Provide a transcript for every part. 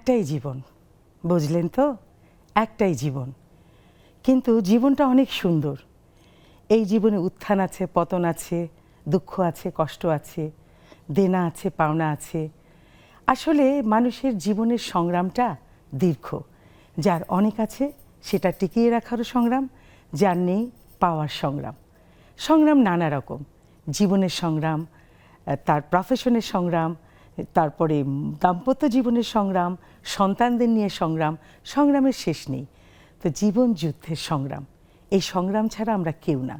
একটাই জীবন, বুঝলেন তো? একটাই জীবন, কিন্তু জীবনটা অনেক সুন্দর। এই জীবনে উত্থান আছে, পতন আছে, দুঃখ আছে, কষ্ট আছে, দেনা আছে, পাওনা আছে। আসলে মানুষের জীবনের সংগ্রামটা দীর্ঘ। যার অনেক আছে সেটা টিকিয়ে রাখারও সংগ্রাম, যার নেই পাওয়ার সংগ্রাম। সংগ্রাম নানা রকম, জীবনের সংগ্রাম, তার প্রফেশনের সংগ্রাম, তারপরে দাম্পত্য জীবনের সংগ্রাম, সন্তানদের নিয়ে সংগ্রাম, সংগ্রামের শেষ নেই। তো জীবন যুদ্ধের সংগ্রাম, এই সংগ্রাম ছাড়া আমরা কেউ না,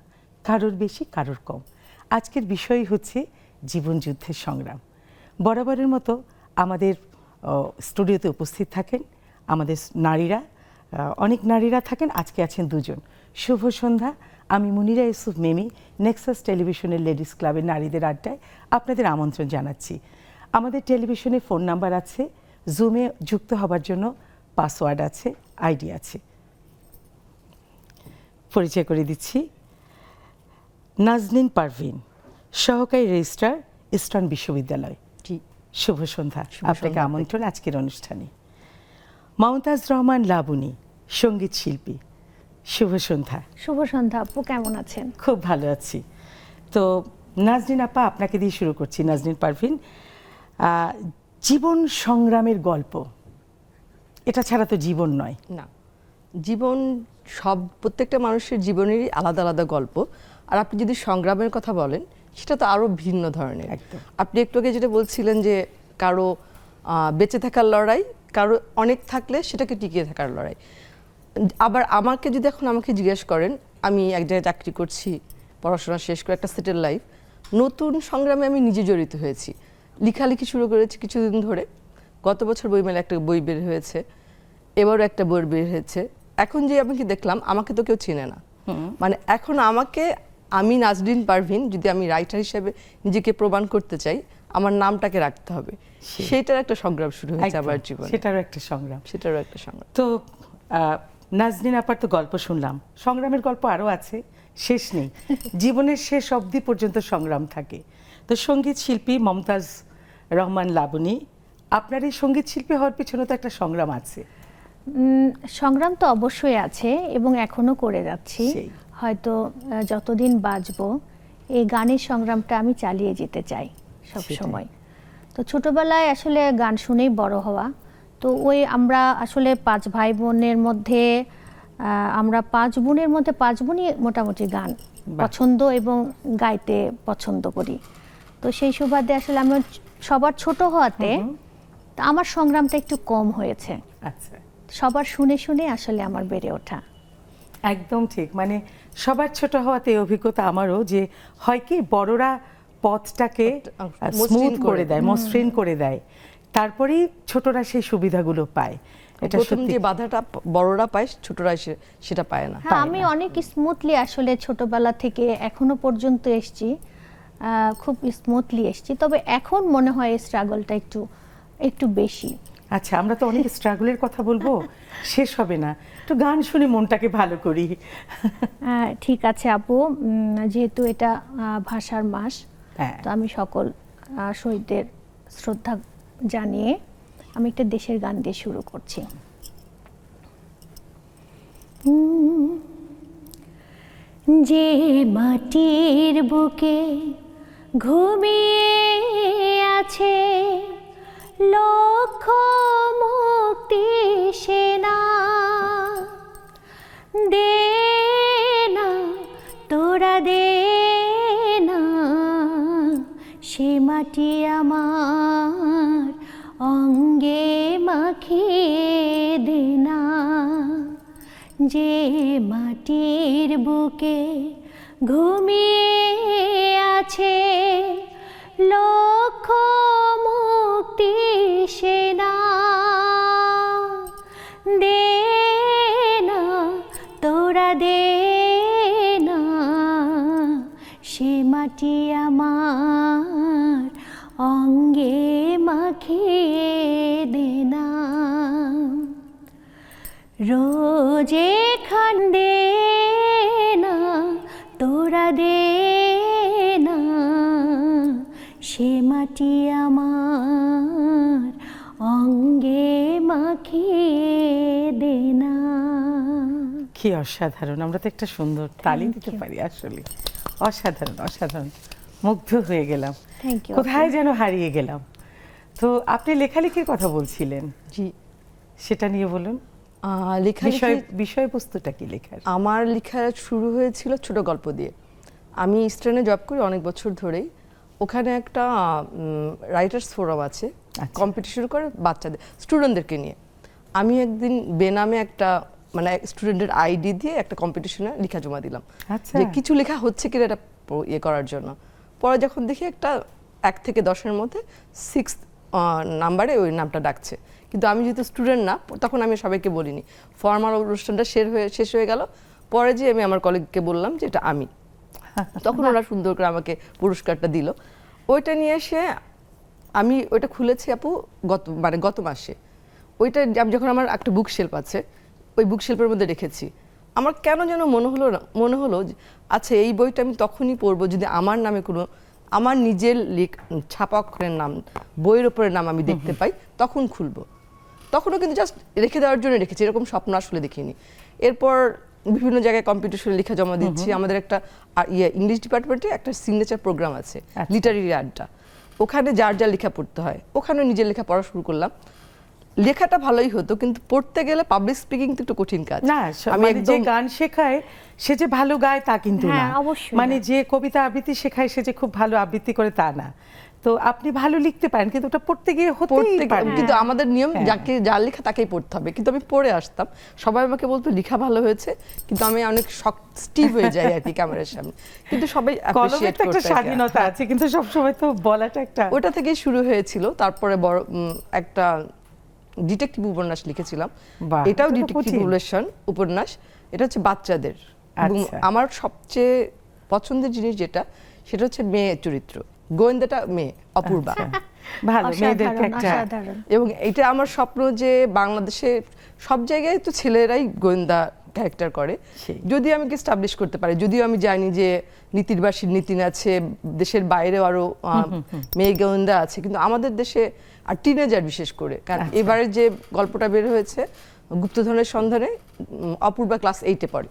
কারোর বেশি কারোর কম। আজকের বিষয় হচ্ছে জীবন যুদ্ধের সংগ্রাম। বরাবরের মতো আমাদের স্টুডিওতে উপস্থিত থাকেন আমাদের নারীরা, অনেক নারীরা থাকেন, আজকে আছেন দুজন। শুভ সন্ধ্যা, আমি মুনিরা ইউসুফ মেমি, নেক্সাস টেলিভিশনের লেডিস ক্লাবের নারীদের আড্ডায় আপনাদের আমন্ত্রণ জানাচ্ছি। আমাদের টেলিভিশনে ফোন নাম্বার আছে, জুমে যুক্ত হবার জন্য পাসওয়ার্ড আছে, আইডি আছে। পরিচয় করে দিচ্ছি, নাজনীন পারভিন, সহকারী রেজিস্ট্রার, ইস্টার্ন বিশ্ববিদ্যালয়। শুভ সন্ধ্যা, আপনাকে আমন্ত্রণ আজকের অনুষ্ঠানে। মমতাজ রহমান লাবণী, সঙ্গীত শিল্পী। শুভ সন্ধ্যা। শুভ সন্ধ্যা আপু, কেমন আছেন? খুব ভালো আছি। তো নাজনীন আপা, আপনাকে দিয়ে শুরু করছি। নাজনীন পারভিন, জীবন সংগ্রামের গল্প, এটা ছাড়া তো জীবন নয়। না, জীবন প্রত্যেকটা মানুষের জীবনেরই আলাদা আলাদা গল্প। আর আপনি যদি সংগ্রামের কথা বলেন, সেটা তো আরো ভিন্ন ধরনের। আপনি একটু আগে যেটা বলছিলেন যে কারো বেঁচে থাকার লড়াই, কারো অনেক থাকলে সেটাকে টিকিয়ে থাকার লড়াই। আবার আমাকে যদি এখন আমাকে জিজ্ঞেস করেন, আমি এক জায়গায় চাকরি করছি, পড়াশোনা শেষ করে একটা সেটেল লাইফ, নতুন সংগ্রামে আমি নিজে জড়িত হয়েছি। লেখালেখি শুরু করেছি কিছুদিন ধরে। গত বছর বইমেলা একটা বই বের হয়েছে, এবারও একটা বই বের হয়েছে। এখন যে আমাকে দেখলাম, আমাকে তো কেউ চেনে না। মানে এখন আমি নাজনীন পারভিন, যদি আমি রাইটার হিসেবে নিজেকে প্রমাণ করতে চাই, আমার নামটাকে রাখতে হবে। সেটার একটা সংগ্রাম শুরু হয়েছে আমার জীবনে। সেটারও একটা সংগ্রাম। তো নাজনীন আপার তো গল্প শুনলাম, সংগ্রামের গল্প আরও আছে, শেষ নেই। জীবনের শেষ অবধি পর্যন্ত সংগ্রাম থাকে। তো সঙ্গীত শিল্পী মমতাজ রহমান লাবণী, আপনার এই সঙ্গীত শিল্পী হওয়ার পিছনে তো একটা সংগ্রাম আছে। সংগ্রাম তো অবশ্যই আছে এবং এখনো করে যাচ্ছি। হয়তো যতদিন বাঁচবো এই গানের সংগ্রামটা আমি চালিয়ে যেতে চাই সব সময়। তো ছোটবেলায় আসলে গান শুনেই বড় হওয়া। তো আমরা আসলে 5 ভাই বোনের মধ্যে, আমরা 5 বোনের মধ্যে 5 বোনই মোটামুটি গান পছন্দ এবং গাইতে পছন্দ করি। তো সেই সুবাদে আসলে আমি সবার ছোট হওয়াতে আমার সংগ্রামটা একটু কম হয়েছে। আচ্ছা, সবার শুনে শুনে আসলে আমার বেড়ে ওঠা। একদম ঠিক, মানে সবার ছোট হওয়াতে অভিজ্ঞতা আমারও, যে হয় কি বড়রা পথটাকে স্মুথ করে দেয়, মসৃণ করে দেয়, তারপরেই ছোটরা সেই সুবিধাগুলো পায়। এটা সত্যি, যে বাধাটা বড়রা পায়, ছোটরা সেটা পায় না। আমি অনেক স্মুথলি আসলে ছোটবেলা থেকে এখনো পর্যন্ত এসেছি, খুব স্মুথলি এসেছি। তবে এখন মনে হয় স্ট্রাগলটা একটু বেশি। আচ্ছা, আমরা তো অনেক স্ট্রাগলের কথা বলবো, শেষ হবে না। একটু গান শুনে মনটাকে ভালো করি। ঠিক আছে আপু, যেহেতু এটা ভাষার মাস, তো আমি সকল শহীদদের শ্রদ্ধা জানিয়ে আমি একটা দেশের গান দিয়ে শুরু করছি। যে মাটির বুকে ঘুমিয়ে আছে লক্ষ মুক্তি সেনা, দে না তোরা দে না সে মাটি আমার অঙ্গে মাখিয়ে দে না। যে মাটির বুকে ঘুমিয়ে আছে লক্ষ মুক্তি সেনা, দে না তোরা দে না সে মাটি আমার অঙ্গে মাখিয়ে দে না। রোজে খান দে না তোরা দে না সে মাটি আমার অঙ্গে মা দে না। কি অসাধারণ, আমরা তো একটা সুন্দর তালি Thank দিতে you. পারি আসলে। অসাধারণ অসাধারণ, মুগ্ধ হয়ে গেলাম, থ্যাংক ইউ। কোথায় যেন হারিয়ে গেলাম। তো আপনি লেখালেখির কথা বলছিলেন, জি, সেটা নিয়ে বলুন। লেখালেখি বিষয়বস্তুটা কি লেখার? আমার লেখা শুরু হয়েছিল ছোট গল্প দিয়ে। আমি ইস্টার্নে জব করি অনেক বছর ধরেই। ওখানে একটা রাইটার্স ফোরাম আছে, আচ্ছা। কম্পিটিশন করে বাচ্চাদের, স্টুডেন্টদেরকে নিয়ে। আমি একদিন বেনামে একটা মানে স্টুডেন্টের আইডি দিয়ে একটা কম্পিটিশনে লেখা জমা দিলাম, আচ্ছা। যে কিছু লেখা হচ্ছে কিনা এটা ইয়ে করার জন্য। পরে যখন দেখি একটা 1 থেকে 10-এর মধ্যে 6 নাম্বারে ওই নামটা ডাকছে, কিন্তু আমি যেহেতু স্টুডেন্ট না, তখন আমি সবাইকে বলিনি। ফর্মাল অনুষ্ঠানটা শেষ হয়ে গেল, পরে যে আমি আমার কলিগকে বললাম যে এটা আমি। তখন ওরা সুন্দর করে আমাকে পুরস্কারটা দিল। ওইটা নিয়ে এসে আমি ওইটা খুলেছি আপু গত মাসে। ওইটা আমি যখন আমার একটা বুক শেলফ আছে, ওই বুক শেলফের মধ্যে রেখেছি। আমার কেন যেন মনে হলো যে আচ্ছা এই বইটা আমি তখনই পড়বো যদি আমার নামে কোনো, আমার নিজের ছাপা অক্ষরের নাম, বইয়ের ওপরের নাম আমি দেখতে পাই, তখন খুলবো। তখনও কিন্তু জাস্ট রেখে দেওয়ার জন্য রেখেছি, এরকম স্বপ্ন আসলে দেখিনি। এরপর বিভিন্ন জায়গায় কম্পিটিশনে লেখা জমা দিচ্ছি। আমাদের একটা ইংলিশ ডিপার্টমেন্টে একটা সিগনেচার প্রোগ্রাম আছে, লিটারেরি আড্ডা। ওখানে যার যা লেখা পড়তে হয়, ওখানেও নিজের লেখা পড়া শুরু করলাম। লেখাটা ভালোই হতো, কিন্তু পড়তে গেলে পাবলিক স্পিকিং তো একটু কঠিন কাজ। না, আমি মানে যে একদম গান শেখায় সে যে ভালো গায় তা কিন্তু না, হ্যাঁ, অবশ্যই মানে না। যে কবিতা আবৃত্তি শেখায় সে যে খুব ভালো আবৃত্তি করে তা না। তো আপনি ভালো লিখতে পারেন, কিন্তু ওটা পড়তে গিয়ে হতেই পারে। কিন্তু আমাদের নিয়ম হ্যাঁ। যার লেখা তাকেই পড়তে হবে, কিন্তু আমি পড়ে আসতাম। সবাই আমাকে বলতো লেখা ভালো হয়েছে, কিন্তু আমি অনেক স্টিভ হয়ে যাই আর কি ক্যামেরার সামনে, কিন্তু সবাই কলমের অ্যাপ্রিশিয়েট তো একটা করতে আর কি। স্বাধীনতা আছে, কিন্তু সবসময় তো বলাটা একটা। ওটা থেকেই শুরু হয়েছিল। তারপরে বড় একটা ডিটেকটিভ উপন্যাস লিখেছিলাম। বাহ, এটাও এটা তো ডিটেকটিভ কঠিন। উপন্যাস। এটা হচ্ছে বাচ্চাদের। এবং আচ্ছা। আমার সবচেয়ে পছন্দের জিনিস যেটা, সেটা হচ্ছে মেয়ে চরিত্র, গোয়েন্দাটা মেয়ে, অপূর্বা। আচ্ছা, ভালো, মেয়েদেরকে অসাধারণ, একটা অসাধারণ। এবং এটা আমার স্বপ্ন যে বাংলাদেশে সব জায়গায় তো ছেলেরাই গোয়েন্দা ক্যারেক্টার করে, সেই। যদি আমি এস্টাবলিশ করতে পারি। যদিও আমি জানি যে নীতির বাসীর নীতিন আছে, দেশের বাইরেও আরো মেয়ে গোয়েন্দা আছে, কিন্তু আমাদের দেশে আর টিনেজার বিশেষ করে, কারণ আচ্ছা। এবারে যে গল্পটা বের হয়েছে গুপ্তধনের সন্ধানে, অপূর্বা ক্লাস 8-এ পড়ে।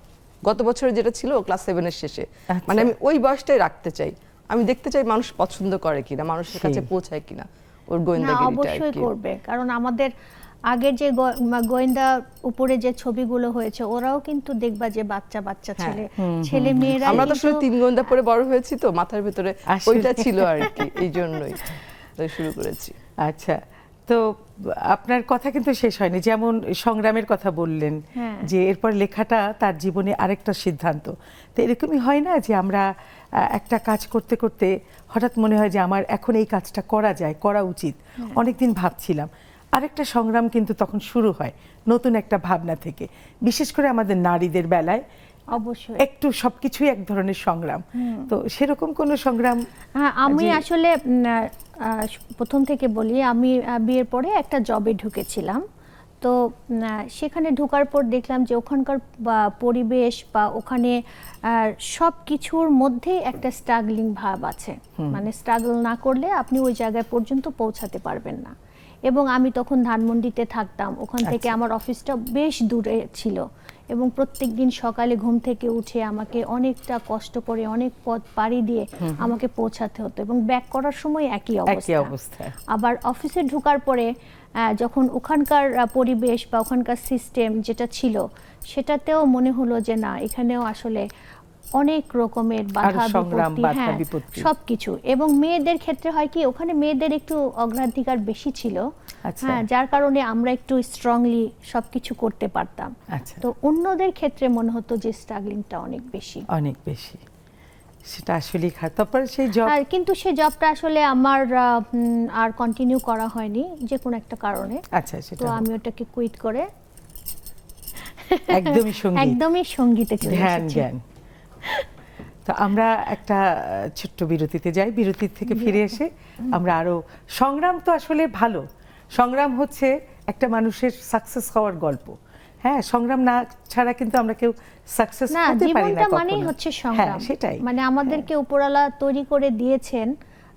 গত বছরে যেটা ছিল ক্লাস 7-এর শেষে। আচ্ছা। মানে আমি ওই বয়সটাই রাখতে চাই। আমি দেখতে চাই মানুষ পছন্দ করে কিনা, মানুষের কাছে সেই। পৌঁছায় কিনা ওর না, গোয়েন্দাগিরিটা আর অবশ্যই কি। করবে, কারণ আমাদের আগের যে গোয়েন্দা উপরে যে ছবিগুলো হয়েছে, ওরাও কিন্তু দেখবা যে বাচ্চা বাচ্চা ছেলে মেয়েরা। আমরা তো আসলে 3 গোয়েন্দা পরে বড় হয়েছি, তো মাথার ভেতরে আসলে। ওইটা ছিল আর কি, এই জন্যই তাই শুরু করেছি। আচ্ছা, তো আপনার কথা কিন্তু শেষ হয়নি। যেমন সংগ্রামের কথা বললেন, হ্যাঁ। যে এরপর লেখাটা তার জীবনে আরেকটা সিদ্ধান্ত। তো এরকমই হয় না যে আমরা একটা কাজ করতে করতে হঠাৎ মনে হয় যে আমার এখন এই কাজটা করা যায়, করা উচিত, অনেকদিন ভাবছিলাম। আরেকটা সংগ্রাম কিন্তু তখন শুরু হয় নতুন একটা ভাবনা থেকে, বিশেষ করে আমাদের নারীদের বেলায় অবশ্যই। একটু সবকিছুই এক ধরনের সংগ্রাম। তো সেরকম কোনো সংগ্রাম? হ্যাঁ, আমি জি। আসলে প্রথম থেকে বলি, আমি বিয়ের পরে একটা জবে ঢুকেছিলাম। তো সেখানে ঢোকার পর দেখলাম যে ওখানকার পরিবেশ বা ওখানে সব কিছুর মধ্যে একটা স্ট্রাগলিং ভাব আছে। মানে স্ট্রাগল না করলে আপনি ওই জায়গায় পর্যন্ত পৌঁছাতে পারবেন না। এবং আমি তখন ধানমন্ডিতে থাকতাম, ওখান থেকে আমার অফিসটা বেশ দূরে ছিল, এবং প্রত্যেক দিন সকালে ঘুম থেকে উঠে আমাকে অনেকটা কষ্ট করে অনেক পথ পাড়ি দিয়ে আমাকে পৌঁছাতে হতো, এবং ব্যাক করার সময় একই অবস্থা। আবার অফিসে ঢোকার পরে যখন ওখানকার পরিবেশ বা ওখানকার সিস্টেম যেটা ছিল, সেটাতেও মনে হলো যে না, এখানেও আসলে অনেক রকমের বাধা বিপত্তি, সবকিছু। এবং মেয়েদের ক্ষেত্রে হয় কি, ওখানে মেয়েদের একটু অগ্রাধিকার বেশি ছিল, হ্যাঁ, যার কারণে আমরা একটু স্ট্রংলি সবকিছু করতে পারতাম। তো অন্যদের ক্ষেত্রে মনে হতো যে স্ট্রাগলিংটা অনেক বেশি। সেটা আসলে তারপরে সেই জব, কিন্তু সেই জবটা আসলে আমার আর কন্টিনিউ করা হয়নি যে কোনো একটা কারণে। আচ্ছা, সেটা তো আমি ওটাকে কুইট করে একদমই সঙ্গীতে চলে এসেছি। তো আমরা একটা ছোট্ট বিরতিতে যাই, বিরতির থেকে ফিরে এসে আমরা আরো সংগ্রাম, তো আসলে ভালো সংগ্রাম হচ্ছে একটা মানুষের সাকসেস হওয়ার গল্প। হ্যাঁ, সংগ্রাম না ছাড়া কিন্তু আমরা কেউ সাকসেস হতে পারি না। জীবনটা মানেই হচ্ছে সংগ্রাম। সেটাই, মানে আমাদেরকে উপরওয়ালা তৈরি করে দিয়েছেন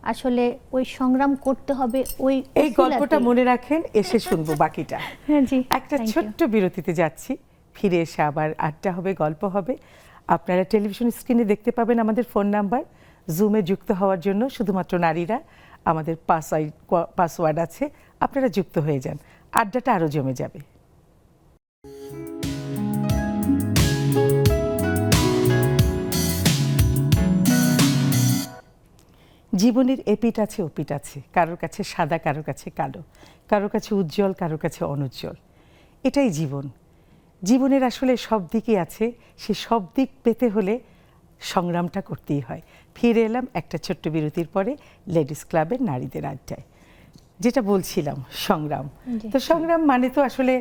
আসলে ওই সংগ্রাম করতে হবে ওই এই গল্পটা মনে রাখেন, এসে শুনবো বাকিটা। হ্যাঁ জি, একটা thank you. ছোট্ট বিরতিতে যাচ্ছি, ফিরে এসে আবার আড্ডা হবে, গল্প হবে। আপনারা টেলিভিশন স্ক্রিনে দেখতে পাবেন আমাদের ফোন নাম্বার। জুমে যুক্ত হওয়ার জন্য শুধুমাত্র নারীরা, আমাদের পাসওয়ার্ড আছে, আপনারা যুক্ত হয়ে যান, আড্ডাটা আরো জমে যাবে। জীবনের এপিঠ আছে ওপিঠ আছে, কারোর কাছে সাদা, কারোর কাছে কালো, কারোর কাছে উজ্জ্বল, কারোর কাছে অনুজ্জ্বল। এটাই জীবন। জীবনের আসলে সব দিকই আছে, সে সব দিক পেতে হলে সংগ্রামটা করতেই হয়। ফিরে এলাম একটা ছোট্ট বিরতির পরে লেডিস ক্লাবের নারীদের আড্ডায়। যেটা বলছিলাম, সংগ্রাম। তো সংগ্রাম মানে তো আসলে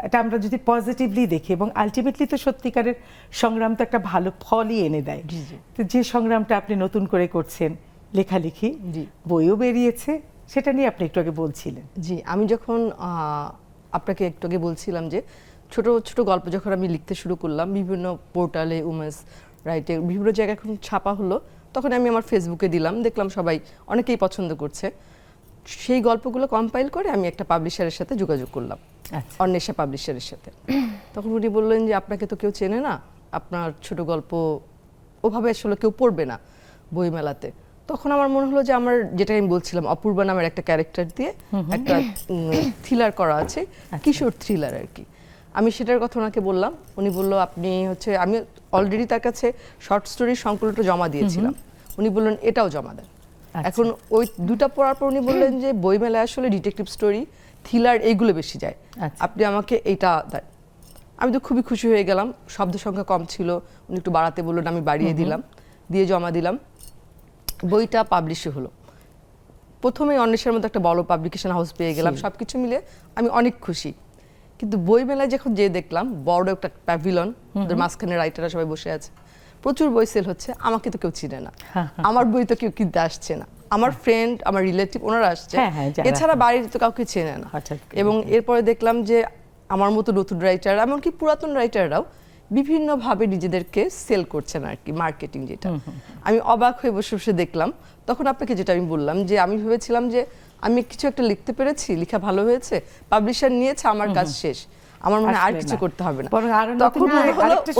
এটা আমরা যদি পজিটিভলি দেখি, এবং আলটিমেটলি তো সত্যিকারের সংগ্রাম তো একটা ভালো ফলই এনে দেয়। তো যে সংগ্রামটা আপনি নতুন করে করছেন, লেখালেখি, বইও বেরিয়েছে, সেটা নিয়ে আপনি একটু আগে বলছিলেন। জি, আমি যখন আপনাকে একটু আগে বলছিলাম যে ছোট ছোট গল্প যখন আমি লিখতে শুরু করলাম, বিভিন্ন পোর্টালে, উমেন্স রাইটে, বিভিন্ন জায়গায় এখন ছাপা হলো, তখন আমি আমার ফেসবুকে দিলাম, দেখলাম সবাই অনেকেই পছন্দ করছে। সেই গল্পগুলো কম্পাইল করে আমি একটা পাবলিশারের সাথে যোগাযোগ করলাম, অন্বেষা পাবলিশারের সাথে। তখন উনি বললেন যে আপনাকে তো কেউ চেনে না, আপনার ছোট গল্প ওভাবে আসলে কেউ পড়বে না বইমেলাতে। তখন আমার মনে হলো যে আমার, যেটা আমি বলছিলাম, অপূর্বা নামের একটা ক্যারেক্টার দিয়ে একটা থ্রিলার করা আছে, কিশোর থ্রিলার আর কি। আমি সেটার কথা ওনাকে বললাম, উনি বলল আপনি হচ্ছে, আমি অলরেডি তার কাছে শর্ট স্টোরির সংকলনটা জমা দিয়েছিলাম, উনি বললেন এটাও জমা দেন। এখন ওই দুটা পড়ার পর উনি বললেন যে বইমেলায় আসলে ডিটেকটিভ স্টোরি, থ্রিলার এইগুলো বেশি যায়, আপনি আমাকে এইটা দেন। আমি তো খুবই খুশি হয়ে গেলাম, শব্দ সংখ্যা কম ছিল, উনি একটু বাড়াতে বললেন, আমি বাড়িয়ে দিলাম, দিয়ে জমা দিলাম। বইটা পাবলিশই হলো। প্রথমে অন্বেষার মতো একটা বড় পাবলিকেশন হাউস পেয়ে গেলাম, সবকিছু মিলে আমি অনেক খুশি। কিন্তু বই মেলায় যখন যেয়ে দেখলাম বড় একটা প্যাভিলন, মাঝখানে রাইটাররা সবাই বসে আছে, প্রচুর বই সেল হচ্ছে, আমাকে তো কেউ চিনে না, আমার বই তো কেউ কিনতে আসছে না, আমার ফ্রেন্ড, আমার রিলেটিভ ওনারা আসছে, এছাড়া বাড়ির তো কাউকে চেনে না। এবং এরপরে দেখলাম যে আমার মতো নতুন রাইটার, এমনকি পুরাতন রাইটাররাও বিভিন্নভাবে নিজেদেরকে সেল করছেন আর কি, মার্কেটিং যেটা। আমি অবাক হয়ে বসে বসে দেখলাম। তখন আপনাকে যেটা আমি বললাম যে আমি ভেবেছিলাম যে আমি কিছু একটা লিখতে পেরেছি, লেখা ভালো হয়েছে, পাবলিশার নিয়েছে, আমার কাজ শেষ, আমার মনে আর কিছু করতে হবে না। তখন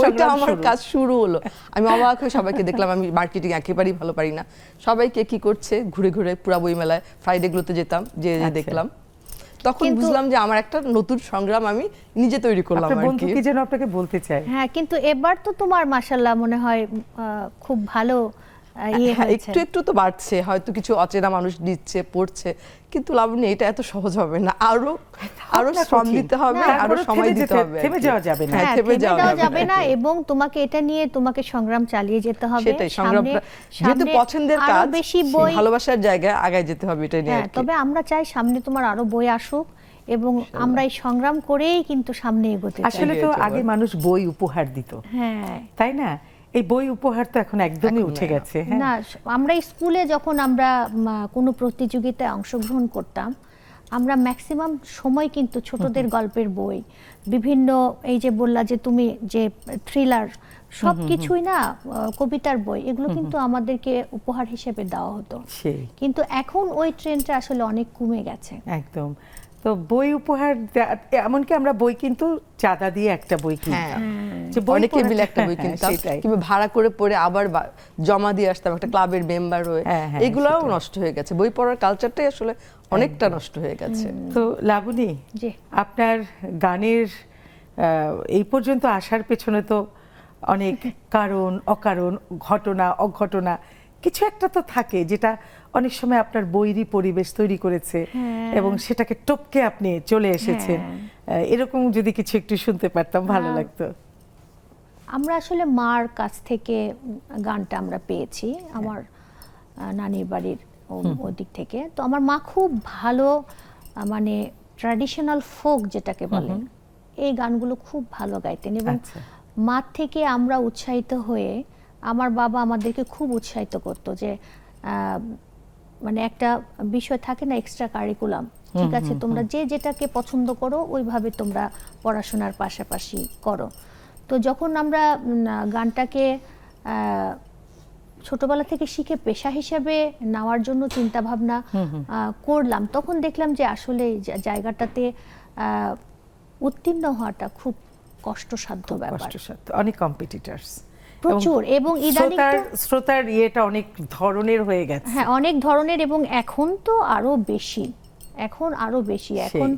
ওইটা আমার কাজ শুরু হলো। আমি অবাক হয়ে সবাইকে দেখলাম, আমি মার্কেটিং একেবারেই ভালো পারি না, সবাইকে কি করছে ঘুরে ঘুরে পুরা বই মেলায় ফ্রাইডে গুলোতে যেতাম, যে দেখলাম, তখন বুঝলাম যে আমার একটা নতুন সংগ্রাম আমি নিজে তৈরি করলাম আর কি। কি যেন আপনাকে বলতে চাই। হ্যাঁ, কিন্তু এবার তো তোমার মাশাআল্লাহ মনে হয় খুব ভালো ইয়ে হয়েছে। একটু একটু তো বাড়ছে, হয়তো কিছু অচেনা মানুষ দিচ্ছে, পড়ছে, কিন্তু লাবণ্য এটা এত সহজ হবে না, আরো শ্রম দিতে হবে, আরো সময় দিতে হবে, থেমে যাওয়া যাবে না, থেমে যাওয়া যাবে না, এবং তোমাকে এটা নিয়ে তোমাকে সংগ্রাম চালিয়ে যেতে হবে। সেটাই সংগ্রামটা, যেহেতু পছন্দের কাজ, বেশি বই, ভালোবাসার জায়গায় আগায় যেতে হবে, এটা নিয়ে। তবে আমরা চাই সামনে তোমার আরো বই আসুক, এবং আমরা এই সংগ্রাম করেই কিন্তু সামনে এগোতে চাই। আসলে তো আগে মানুষ বই উপহার দিত, হ্যাঁ তাই না? এই বই উপহার তো এখন একদমই উঠে গেছে। না, আমরা স্কুলে যখন আমরা কোনো প্রতিযোগিতায় অংশগ্রহণ করতাম, আমরা ম্যাক্সিমাম সময় কিন্তু ছোটদের গল্পের বই, বিভিন্ন, এই যে বললা যে তুমি যে থ্রিলার, সব কিছুই না, কবিতার বই, এগুলো কিন্তু আমাদেরকে উপহার হিসেবে দেওয়া হতো। কিন্তু এখন ওই ট্রেন্ডটা আসলে অনেক কমে গেছে। একদম। তো বই উপহার, এমনকি আমরা বই কিন্তু চাঁদা দিয়ে একটা বই কিনতাম, অনেকে মিলে একটা বই কিনতাম, কিংবা ভাড়া করে পড়ে আবার জমা দিয়ে আসতাম একটা ক্লাবের মেম্বার হয়ে। এগুলোও নষ্ট হয়ে গেছে, বই পড়ার কালচারটাই আসলে অনেকটা নষ্ট হয়ে গেছে। তো লাবণী, আপনার গানের এই পর্যন্ত আসার পেছনে তো অনেক কারণ, অকারণ, ঘটনা, অঘটনা কিছু একটা তো থাকে, যেটা অনেক সময় আপনার বইরই পরিবেশ তৈরি করেছে, এবং সেটাকে টপকে আপনি চলে এসেছেন। এরকম যদি কিছু একটু শুনতে পারতাম ভালো লাগতো। আমরা আসলে মার কাছ থেকে গানটা আমরা পেয়েছি, আমার নানির বাড়ির ওদিক থেকে। তো আমার মা খুব ভালো, মানে ট্র্যাডিশনাল ফোক যেটাকে বলেন, এই গানগুলো খুব ভালো গাইতেন, এবং মার থেকে আমরা উৎসাহিত হয়ে আমার বাবা আমাদেরকে খুব উৎসাহিত করতো যে মানে একটা বিষয় থাকে না, এক্সট্রা কারিকুলাম, ঠিক আছে, তোমরা যে যেটাকে পছন্দ করো ওইভাবে তোমরা পড়াশোনার পাশাপাশি করো। তো যখন আমরা গানটাকে ছোটবেলা থেকে শিখে পেশা হিসেবে নেওয়ার জন্য চিন্তা ভাবনা করলাম, তখন দেখলাম যে আসলে এই জায়গাটাতে উত্তীর্ণ হওয়াটা খুব কষ্টসাধ্য ব্যাপার, কষ্টসাধ্য, অনেক কম্পিটিটরস প্রচুর। এবং ইদানিং শ্রোতার ইয়েটা অনেক ধরনের হয়ে গেছে। হ্যাঁ, অনেক ধরনের, এবং এখন তো আরো বেশি, এখন আরো বেশি। এখন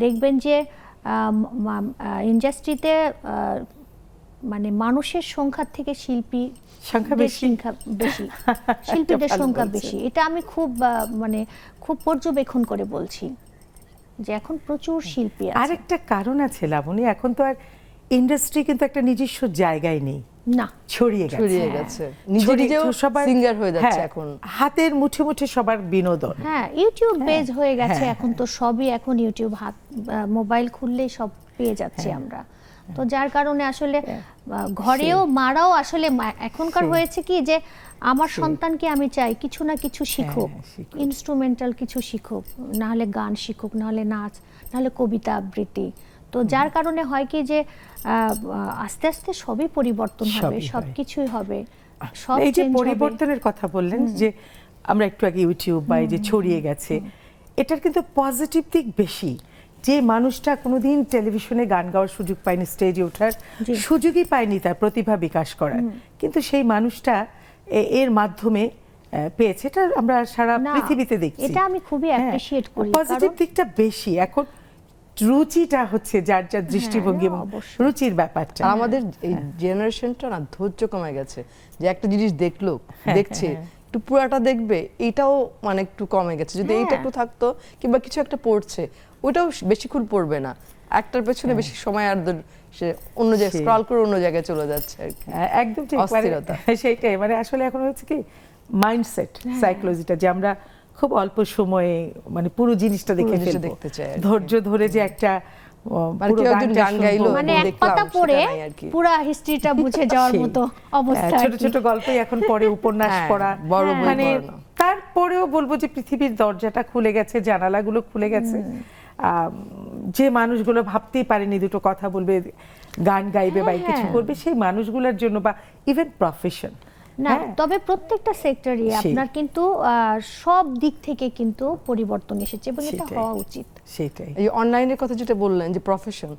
দেখবেন যে ইন্ডাস্ট্রিতে মানে মানুষের সংখ্যার থেকে শিল্পীদের সংখ্যা বেশি, শিল্পীদের সংখ্যা বেশি। এটা আমি খুব মানে খুব পর্যবেক্ষণ করে বলছি যে এখন প্রচুর শিল্পী আছে। আরেকটা কারণ আছে লাবণী, এখন তো আর ইন্ডাস্ট্রি কিন্তু একটা নিজস্ব জায়গায় নেই, না, ছড়িয়ে গেছে, নিজেও সবার সিঙ্গার হয়ে যাচ্ছে এখন, হাতের মুঠে মুঠে সবার বিনোদন। হ্যাঁ, ইউটিউব বেজ হয়ে গেছে এখন তো সবই, এখন ইউটিউব, হাত মোবাইল খুললেই সব পেয়ে যাচ্ছি আমরা। তো যার কারণে আসলে ঘরেও মারাও আসলে এখনকার হয়েছে কি যে আমার সন্তানকে আমি চাই কিছু না কিছু শিখুক, ইনস্ট্রুমেন্টাল কিছু শিখুক, না হলে গান শিখুক, না হলে নাচ, না হলে কবিতা আবৃত্তি। তো যার কারণে হয় কি যে আস্তে আস্তে সবই পরিবর্তন হবে, সবকিছুই হবে, সব এই যে চেঞ্জ হবে। পরিবর্তনের কথা বললেন যে আমরা একটু আগে ইউটিউব বা এই যে ছড়িয়ে গেছে, এটার কিন্তু পজিটিভ দিক বেশি। যে মানুষটা কোনোদিন টেলিভিশনে গান গাওয়ার সুযোগ পায়নি, স্টেজে ওঠার সুযোগই পায়নি তার প্রতিভা বিকাশ করার, কিন্তু সেই মানুষটা এর মাধ্যমে পেয়েছে। এটা আমরা সারা পৃথিবীতে দেখছি। এটা আমি খুবই অ্যাপ্রিশিয়েট করি। পজিটিভ দিকটা বেশি। এখন রুচিটা হচ্ছে যার যার দৃষ্টিভঙ্গি এবং রুচির ব্যাপারটা। আমাদের এই জেনারেশনটা না ধৈর্য কমে গেছে, যে একটা জিনিস দেখছে একটু পুরাটা দেখবে, এটাও মানে একটু কমে গেছে। যদি এইটা একটু থাকতো কিংবা কিছু একটা পড়ছে, ওইটাও বেশিক্ষণ পড়বে না, একটার পেছনে বেশি সময় আর সে অন্য জায়গায় স্ক্রল করে অন্য জায়গায় চলে যাচ্ছে আর কি। একদম ঠিক, সেইটাই মানে আসলে এখন হচ্ছে কি মাইন্ডসেট, সাইকোলজিটা, যে আমরা খুব অল্প সময়ে মানে পুরো জিনিসটা দেখে ফেলবো, ধৈর্য ধরে যে একটা গান গাইলো মানে এক পাতা পড়ে পুরো হিস্ট্রিটা বুঝে যাওয়ার মতো অবস্থা। ছোট ছোট গল্পই এখন পড়ে, উপন্যাস পড়া, মানে তারপরেও বলবো যে পৃথিবীর দরজাটা খুলে গেছে, জানালাগুলো খুলে গেছে। যে মানুষগুলো ভাবতেই পারেনি দুটো কথা বলবে, গান গাইবে বা কিছু করবে, সেই মানুষগুলোর জন্য, বা ইভেন প্রফেশন না, তবে প্রত্যেকটা সেক্টরে আপনার কিন্তু সব দিক থেকে কিন্তু পরিবর্তন এসেছে এবং এটা হওয়া উচিত। সেটাই। এই অনলাইনের কথা যেটা বললেন যে প্রফেশন,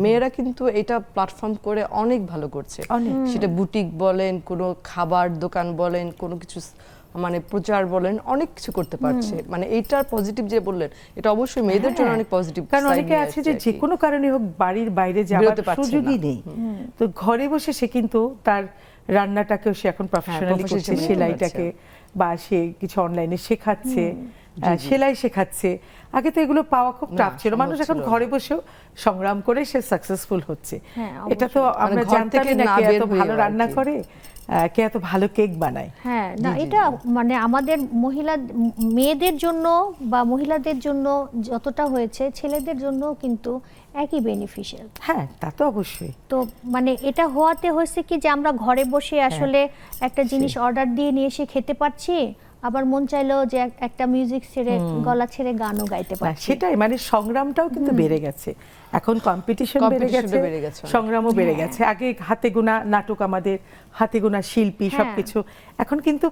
মেয়েরা কিন্তু এটা প্ল্যাটফর্ম করে অনেক ভালো করছে। সেটা বুটিক বলেন, কোনো খাবার দোকান বলেন, কোনো কিছু মানে প্রচার বলেন, অনেক কিছু করতে পারছে। মানে এইটার পজিটিভ যে বললেন, এটা অবশ্যই মেয়েদের জন্য অনেক পজিটিভ। কারণ অনেকে আছে যে যে কোনো কারণে হোক বাড়ির বাইরে যাওয়ার সুযোগই নেই, তো ঘরে বসে সে কিন্তু তার রান্নাটাকেও সে এখন প্রফেশনালি করছে, সেলাইটাকে বা সে কিছু অনলাইনে শেখাচ্ছে, সেলাই শেখাচ্ছে। আগে তো এগুলো পাওয়া খুব টাফ ছিল, মানুষ এখন ঘরে বসেও সংগ্রাম করে সে সাকসেসফুল হচ্ছে। এটা তো আমরা জানতামই না কে এত ভালো রান্না করে, কে এত ভালো কেক বানায়। হ্যাঁ, না এটা মানে আমাদের মেয়েদের জন্য বা মহিলাদের জন্য যতটা হয়েছে, ছেলেদের জন্য কিন্তু একই বেনিফিশিয়াল। হ্যাঁ, তা তো অবশ্যই। তো মানে এটা হওয়াতে হয়েছে কি যে আমরা ঘরে বসে আসলে একটা জিনিস অর্ডার দিয়ে নিয়ে এসে খেতে পারছি, আবার মন চাইলো যে একটা মিউজিক ছেড়ে গলা ছেড়ে গানও গাইতে পারছি। সেটাই, মানে সংগ্রামটাও কিন্তু বেড়ে গেছে, এখন কম্পিটিশন বেড়ে গেছে, সংগ্রামও বেড়ে গেছে। আগে হাতে গোনা নাটক, আমাদের হাতে গোনা শিল্পী সবকিছু, এখন কিন্তু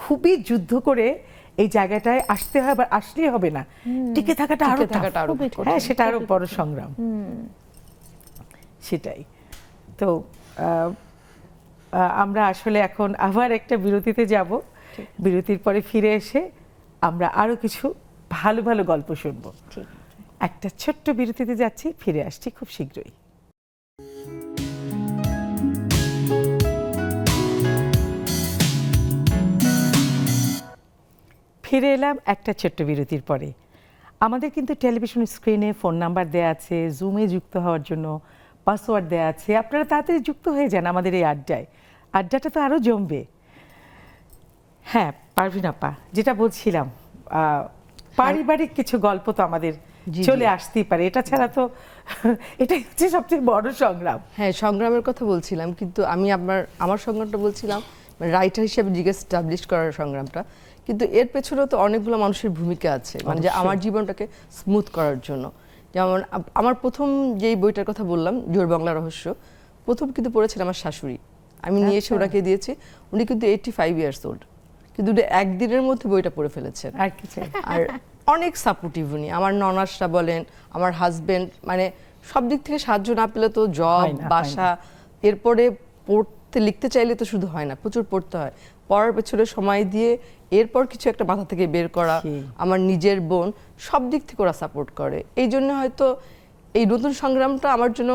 খুবই যুদ্ধ করে এই জায়গাটায় আসতে হয়, আবার আসলেই হবে না, টিকে থাকাটা আরো, হ্যাঁ সেটা আরো বড় সংগ্রাম। সেটাই তো আমরা আসলে এখন আবার একটা বিরতিতে যাব, বিরতির পরে ফিরে এসে আমরা আরো কিছু ভালো ভালো গল্প শুনবো। একটা ছোট্ট বিরতিতে যাচ্ছি, ফিরে আসছি খুব শীঘ্রই। ফিরে এলাম একটা ছোট্ট বিরতির পরে। আমাদের কিন্তু টেলিভিশন স্ক্রিনে ফোন নাম্বার দেয়া আছে, জুমে যুক্ত হওয়ার জন্য পাসওয়ার্ড দেয়া আছে। আপনারা তাড়াতাড়ি যুক্ত হয়ে যান আমাদের এই আড্ডায়, আড্ডাটা তো আরো জমবে। হ্যাঁ পারভিন আপা, যেটা বলছিলাম, পারিবারিক কিছু গল্প তো আমাদের চলে আসতেই পারে, এটা ছাড়া তো এটাই হচ্ছে সবচেয়ে বড় সংগ্রাম। হ্যাঁ, সংগ্রামের কথা বলছিলাম, কিন্তু আমি আমার সংগ্রামটা বলছিলাম রাইটার হিসেবে এস্টাবলিশ করার সংগ্রামটা, কিন্তু এর পেছনেও তো অনেকগুলো মানুষের ভূমিকা আছে, মানে যে আমার জীবনটাকে স্মুথ করার জন্য। যেমন আমার প্রথম যেই বইটার কথা বললাম, জোর বাংলা রহস্য, প্রথম কিন্তু পড়েছিলাম আমার শাশুড়ি, আমি নিয়ে এসে ওনাকে দিয়েছি। উনি কিন্তু 85 ইয়ার্স ওল্ড, কিন্তু উনি একদিনের মধ্যে বইটা পড়ে ফেলেছেন। আর কি চাই? আর অনেক সাপোর্টিভ উনি, আমার ননাসরা বলেন, আমার হাজবেন্ড, মানে সব দিক থেকে সাহায্য না পেলে তো জব, হয় না, বাসা, এরপরে পড়তে লিখতে চাইলে তো শুধু হয় না, প্রচুর পড়তে হয়, পড়ার পেছনে সময় দিয়ে এরপর কিছু একটা মাথা থেকে বের করা। সেই। আমার নিজের বোন, সব দিক থেকে ওরা সাপোর্ট করে, এই জন্য হয়তো এই নতুন সংগ্রামটা আমার জন্য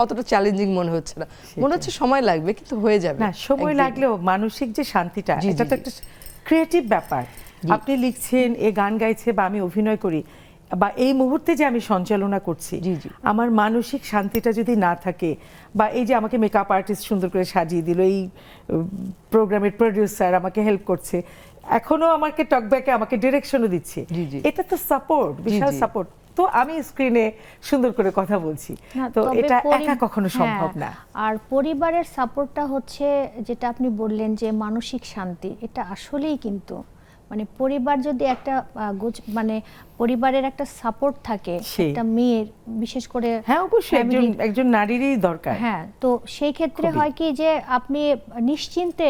অতটা চ্যালেঞ্জিং মনে হচ্ছে না, মনে হচ্ছে সময় লাগবে কিন্তু হয়ে যাবে। না, সময় একদিন। লাগলেও মানসিক যে শান্তিটা, জি, এটা জি, তো জি। একটা ক্রিয়েটিভ ব্যাপার। আপনি লিখছেন, এ গান গাইছে, বা আমি অভিনয় করি, বা এই মুহূর্তে যে আমি সঞ্চালনা করছি, জি, জি। আমার মানসিক শান্তিটা যদি না থাকে, বা এই যে আমাকে মেকআপ আর্টিস্ট সুন্দর করে সাজিয়ে দিল, এই প্রোগ্রামের প্রোডিউসার আমাকে হেল্প করছে, এখনো আমাকে টকব্যাকে আমাকে ডিরেকশনও দিচ্ছে, জি, জি। এটা তো সাপোর্ট, বিশাল জি। সাপোর্ট। তো আমি স্ক্রিনে সুন্দর করে কথা বলছি, না, তো তবে এটা একা কখনো হ্যাঁ, সম্ভব না। আর পরিবারের সাপোর্টটা হচ্ছে, যেটা আপনি বললেন যে মানসিক শান্তি, এটা আসলেই কিন্তু মানে পরিবার যদি একটা মানে পরিবারের একটা সাপোর্ট থাকে সেই। একটা মেয়ের, বিশেষ করে হ্যাঁ, অবশ্যই একজন family- একজন নারীরই দরকার। হ্যাঁ, তো সেই ক্ষেত্রে খুবই। হয় কি যে আপনি নিশ্চিন্তে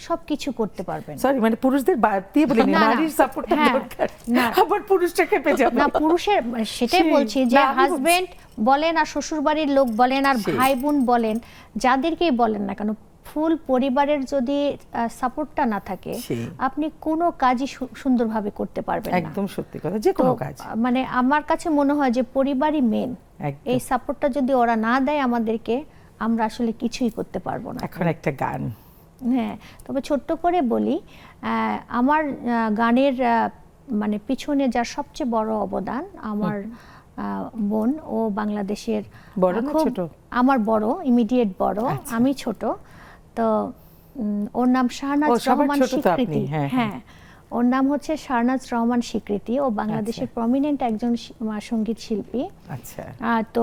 সবকিছু করতে পারবেন। সরি, মানে পুরুষদের বাদ দিয়ে বলিনি, না, না, নারীর সাপোর্টটা হ্যাঁ, দরকার। না। আবার পুরুষটা খেপে যাবে। না, পুরুষের সেটাই সেই, বলছি না, যে আমি বলছি। হাজবেন্ড বলেন আর শ্বশুরবাড়ির লোক বলেন আর সেই। ভাই বোন বলেন, যাদেরকেই বলেন না কেন, ফুল পরিবারের যদি সাপোর্টটা না থাকে, সেই। আপনি কোনো কাজই সুন্দরভাবে করতে পারবেন না। একদম সত্যি কথা, যে তো কোনো কাজ। মানে আমার কাছে মনে হয় যে পরিবারই মেন। একদম। এই সাপোর্টটা যদি ওরা না দেয় আমাদেরকে, আমরা আসলে কিছুই করতে পারবো না। এখন একটা গান। হ্যাঁ, তবে ছোট্ট করে বলি, আমার গানের মানে পিছনে যার সবচেয়ে বড় অবদান, আমার বোন, ও বাংলাদেশের বড় না খুব- ছোট? আমার বড়, ইমিডিয়েট বড়, আচ্ছা। আমি ছোট। তো ওর নাম শাহনাজ ও, সবার রহমান ছোট তো আপনি, স্বীকৃতি। হ্যাঁ, হ্যাঁ, ওর নাম হচ্ছে শাহনাজ রহমান স্বীকৃতি, ও বাংলাদেশের আচ্ছা। প্রমিনেন্ট একজন সঙ্গীত শিল্পী। আচ্ছা, তো